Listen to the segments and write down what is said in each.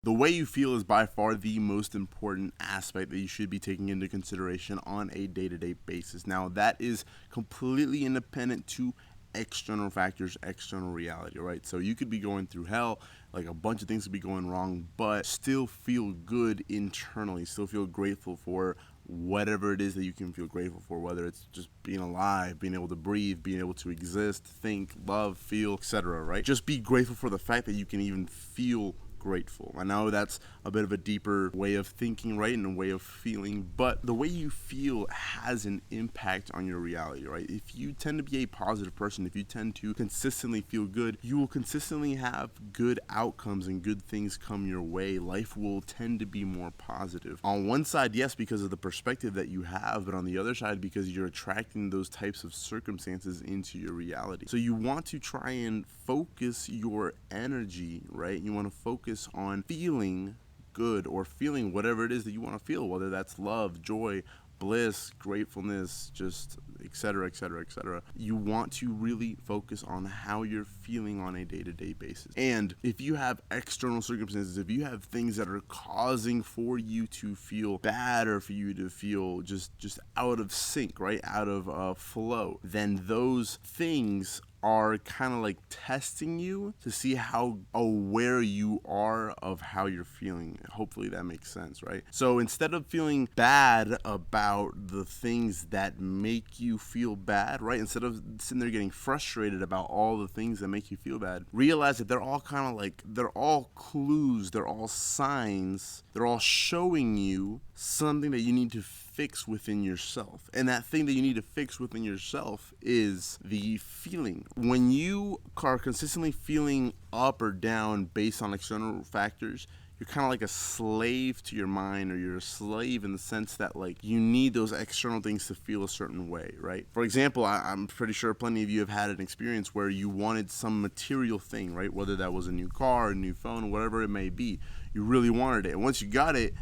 The way you feel is by far the most important aspect that you should be taking into consideration on a day-to-day basis. Now, that is completely independent to external factors, external reality, right? So you could be going through hell, like a bunch of things could be going wrong, but still feel good internally, still feel grateful for whatever it is that you can feel grateful for, whether it's just being alive, being able to breathe, being able to exist, think, love, feel, etc., right? Just be grateful for the fact that you can even feel grateful. I know that's a bit of a deeper way of thinking, right, and a way of feeling, but the way you feel has an impact on your reality, right? If you tend to be a positive person, if you tend to consistently feel good, you will consistently have good outcomes and good things come your way. Life will tend to be more positive. On one side, yes, because of the perspective that you have, but on the other side, because you're attracting those types of circumstances into your reality. So you want to try and focus your energy, right? You want to focus on feeling good or feeling whatever it is that you want to feel, whether that's love, joy, bliss, gratefulness, just etc., etc., etc. You want to really focus on how you're feeling on a day-to-day basis. And if you have external circumstances, if you have things that are causing for you to feel bad or for you to feel just out of sync, right, out of flow, then those things are kind of like testing you to see how aware you are of how you're feeling. Hopefully that makes sense, right? So instead of feeling bad about the things that make you feel bad, right? Instead of sitting there getting frustrated about all the things that make you feel bad, realize that they're all kind of like, they're all clues, they're all signs, they're all showing you something that you need to fix within yourself. And that thing that you need to fix within yourself is the feeling. When you are consistently feeling up or down based on external factors, you're kind of like a slave to your mind, or you're a slave in the sense that like you need those external things to feel a certain way, right? For example, I'm pretty sure plenty of you have had an experience where you wanted some material thing, right? Whether that was a new car, a new phone, whatever it may be, you really wanted it. And once you got it,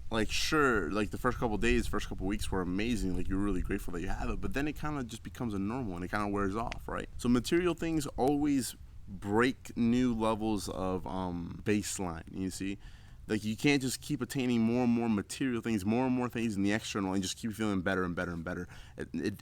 like sure, like the first couple days, first couple weeks were amazing, like you're really grateful that you have it, but then it kind of just becomes a normal and it kind of wears off, right? So material things always break new levels of baseline, you see? Like you can't just keep attaining more and more material things, more and more things in the external, and just keep feeling better and better and better.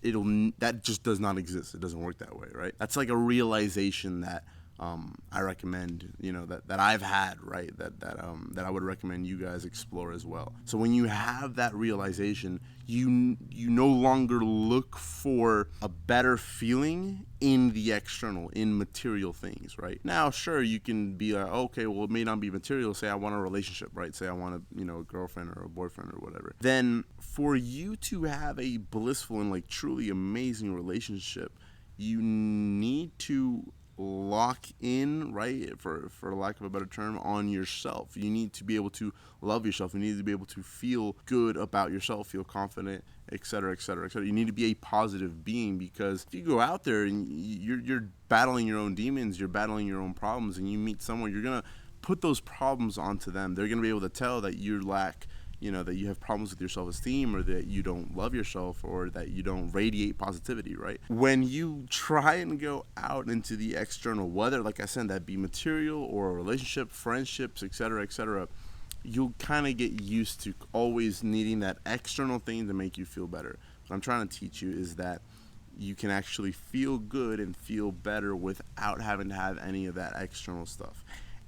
It'll that just does not exist. It doesn't work that way, right? That's like a realization that I recommend, that I've had, right? That I would recommend you guys explore as well. So when you have that realization, you no longer look for a better feeling in the external, in material things, right? Now, sure, you can be like, okay, well, it may not be material. Say I want a relationship, right? Say I want a girlfriend or a boyfriend or whatever. Then for you to have a blissful and like truly amazing relationship, you need to lock in, right, for lack of a better term, on yourself. You need to be able to love yourself. You need to be able to feel good about yourself, feel confident, etc., etc., etc. You need to be a positive being, because if you go out there and you're battling your own demons, you're battling your own problems, and you meet someone, you're gonna put those problems onto them. They're gonna be able to tell that you lack, that you have problems with your self-esteem, or that you don't love yourself, or that you don't radiate positivity, right? When you try and go out into the external, whether, like I said, that be material or a relationship, friendships, etc., you'll kind of get used to always needing that external thing to make you feel better. What I'm trying to teach you is that you can actually feel good and feel better without having to have any of that external stuff.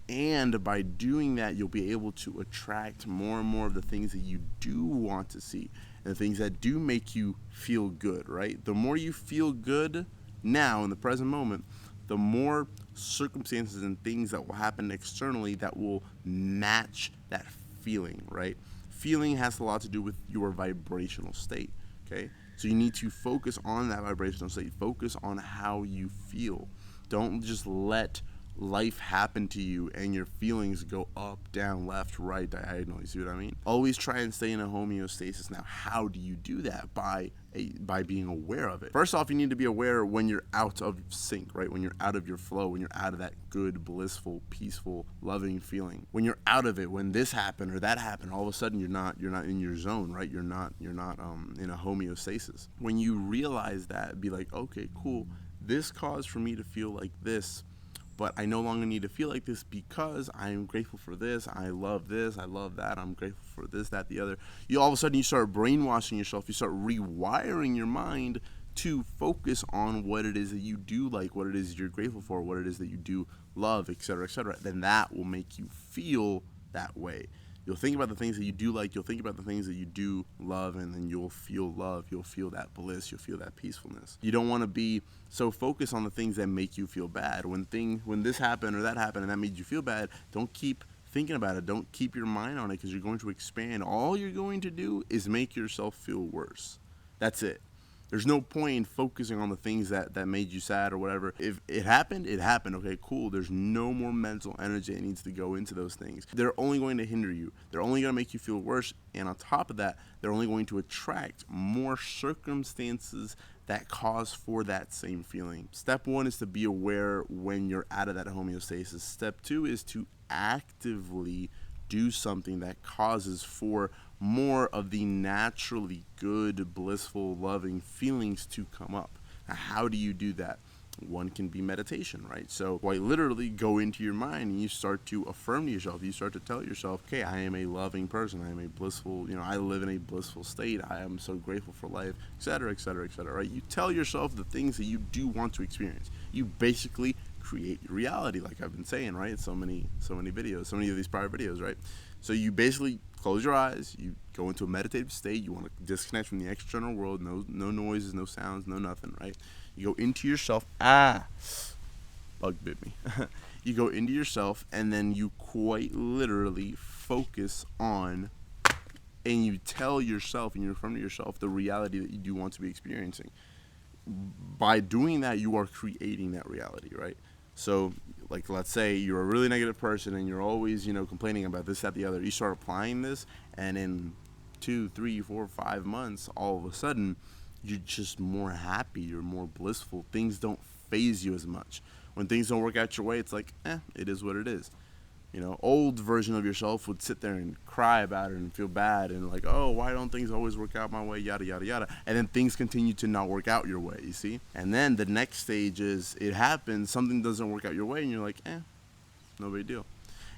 And by doing that, you'll be able to attract more and more of the things that you do want to see, and the things that do make you feel good, right? The more you feel good now in the present moment, the more circumstances and things that will happen externally that will match that feeling, right? Feeling has a lot to do with your vibrational state, okay? So you need to focus on that vibrational state. Focus on how you feel. Don't just let life happen to you and your feelings go up, down, left, right, diagonal. You see what I mean? Always try and stay in a homeostasis. Now, how do you do that? By being aware of it. First off, you need to be aware when you're out of sync, right? When you're out of your flow, when you're out of that good, blissful, peaceful, loving feeling. When you're out of it, when this happened or that happened, all of a sudden you're not in your zone, right? You're not in a homeostasis. When you realize that, be like, okay, cool. This caused for me to feel like this. but I no longer need to feel like this because I'm grateful for this, I love that, I'm grateful for this, that, the other. You all of a sudden you start brainwashing yourself, you start rewiring your mind to focus on what it is that you do like, what it is you're grateful for, what it is that you do love, etc., etc. Then that will make you feel that way. You'll think about the things that you do like, you'll think about the things that you do love, and then you'll feel love, you'll feel that bliss, you'll feel that peacefulness. You don't want to be so focused on the things that make you feel bad. When this happened or that happened and that made you feel bad, don't keep thinking about it. Don't keep your mind on it, because you're going to expand. All you're going to do is make yourself feel worse. That's it. There's no point in focusing on the things that made you sad or whatever. If it happened, it happened. Okay, cool. There's no more mental energy that needs to go into those things. They're only going to hinder you. They're only going to make you feel worse. And on top of that, they're only going to attract more circumstances that cause for that same feeling. Step one is to be aware when you're out of that homeostasis. Step two is to actively do something that causes for more of the naturally good, blissful, loving feelings to come up. Now, how do you do that? One can be meditation, right? So quite literally go into your mind and you start to affirm to yourself. You start to tell yourself, okay, I am a loving person. I am a blissful, I live in a blissful state. I am so grateful for life, etc., etc., etc., right? You tell yourself the things that you do want to experience. You basically create reality, like I've been saying, right? So many videos, so many of these prior videos, right? So you basically close your eyes, you go into a meditative state, you want to disconnect from the external world, no noises, no sounds, no nothing, right? You go into yourself, bug bit me. You go into yourself, and then you quite literally focus on, and you tell yourself, and you affirm to yourself the reality that you do want to be experiencing. By doing that, you are creating that reality, right? So, like, let's say you're a really negative person and you're always, complaining about this, that, the other. You start applying this, and in 2, 3, 4, 5 months, all of a sudden, you're just more happy. You're more blissful. Things don't faze you as much. When things don't work out your way, it's like, it is what it is. Old version of yourself would sit there and cry about it and feel bad and like, oh, why don't things always work out my way, yada, yada, yada. And then things continue to not work out your way, you see? And then the next stage is it happens, something doesn't work out your way, and you're like, no big deal.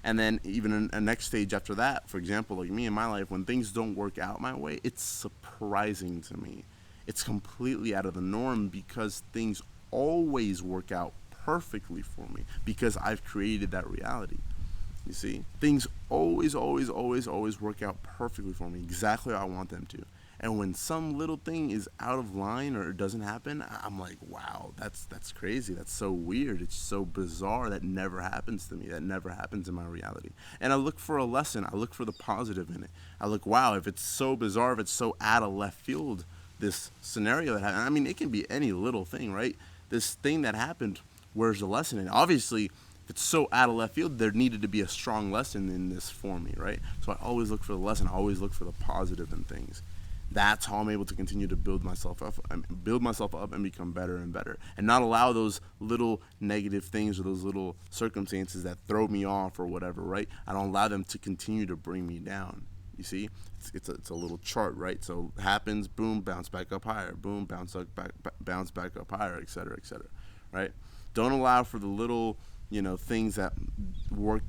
And then even a next stage after that, for example, like me in my life, when things don't work out my way, it's surprising to me. It's completely out of the norm because things always work out perfectly for me because I've created that reality. You see, things always work out perfectly for me, exactly how I want them to. And when some little thing is out of line or it doesn't happen, I'm like, wow, that's crazy. That's so weird. It's so bizarre. That never happens to me. That never happens in my reality. And I look for a lesson. I look for the positive in it. I look, wow, if it's so bizarre, if it's so out of left field, this scenario that happened, I mean, it can be any little thing, right? This thing that happened, where's the lesson in it? Obviously, it's so out of left field, there needed to be a strong lesson in this for me, right? So I always look for the lesson. I always look for the positive in things. That's how I'm able to continue to build myself up and become better and better, and not allow those little negative things or those little circumstances that throw me off or whatever, right? I don't allow them to continue to bring me down. You see, it's a little chart, right? So happens, boom, bounce back up higher, boom, bounce back up higher, etc., right? Don't allow for the little things that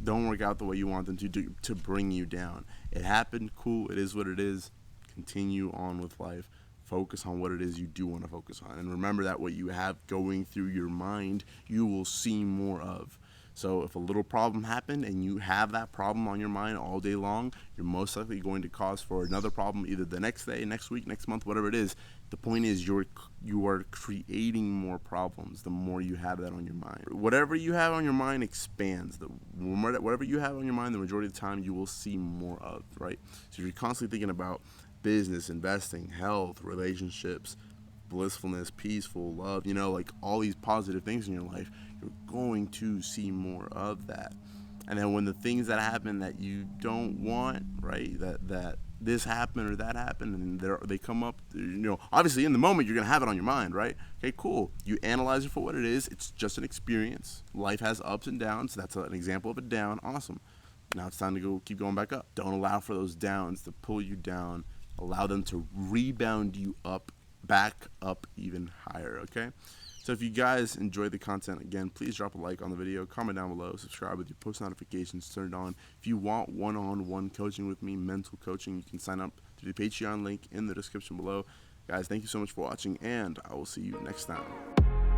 don't work out the way you want them to bring you down. It happened, cool, it is what it is. Continue on with life. Focus on what it is you do want to focus on. And remember that what you have going through your mind, you will see more of. So if a little problem happened and you have that problem on your mind all day long, you're most likely going to cause for another problem either the next day, next week, next month, whatever it is. The point is you are creating more problems the more you have that on your mind. Whatever you have on your mind expands. Whatever you have on your mind, the majority of the time you will see more of, right? So you're constantly thinking about business, investing, health, relationships, blissfulness, peaceful, love, like all these positive things in your life, you're going to see more of that. And then when the things that happen that you don't want, right, that this happened or that happened, and they come up, obviously in the moment you're going to have it on your mind, right? Okay, cool. You analyze it for what it is. It's just an experience. Life has ups and downs. That's an example of a down. Awesome. Now it's time to keep going back up. Don't allow for those downs to pull you down. Allow them to rebound you back up even higher, okay? So if you guys enjoy the content, again, please drop a like on the video, comment down below, subscribe with your post notifications turned on. If you want one-on-one coaching with me, mental coaching, you can sign up to the Patreon link in the description below. Guys, thank you so much for watching, and I will see you next time.